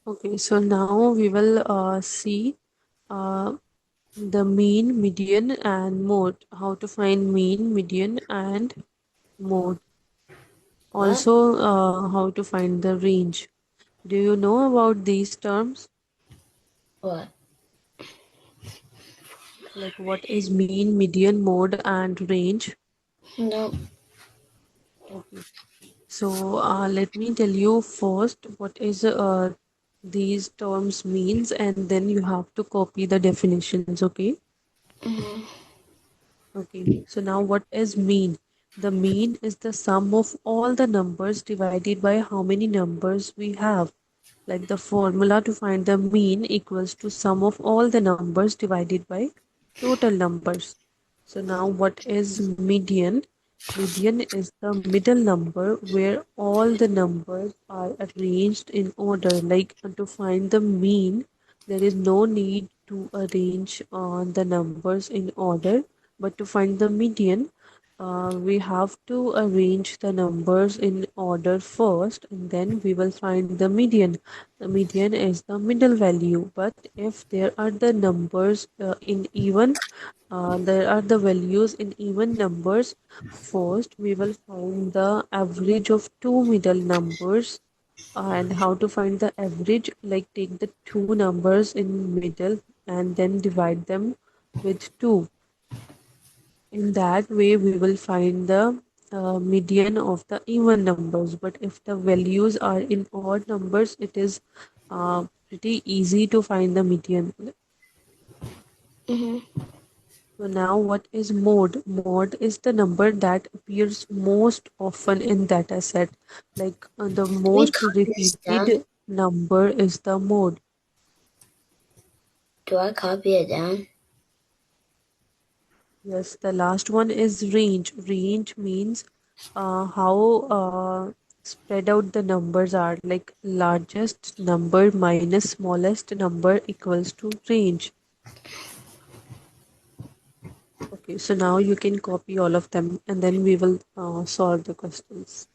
Okay, so now we will see uh, the mean, median, and mode. How to find mean, median, and mode. What? Also, how to find the range. Do you know about these terms? What? Like what is mean, median, mode, and range? No. Okay. So let me tell you first what is these terms means, and then you have to copy the definitions. Okay. Mm-hmm. Okay, so now what is mean? The mean is the sum of all the numbers divided by how many numbers we have. Like the formula to find the mean equals to sum of all the numbers divided by total numbers. So now what is median? Median is the middle number where all the numbers are arranged in order. Like to find the mean, there is no need to arrange the numbers in order, but to find the median, we have to arrange the numbers in order first, and then we will find the median. The median is the middle value, but if there are the numbers in even, there are the values in even numbers. First, we will find the average of two middle numbers. And how to find the average? Like take the two numbers in middle and then divide them with 2. In that way, we will find the median of the even numbers. But if the values are in odd numbers, it is pretty easy to find the median. Mm-hmm. So now what is mode? Mode is the number that appears most often in data set. Like the Can you most copy this down? repeated number is the mode. Do I copy it down? Yes, the last one is range. Range means how spread out the numbers are. Like largest number minus smallest number equals to range. Okay, so now you can copy all of them and then we will solve the questions.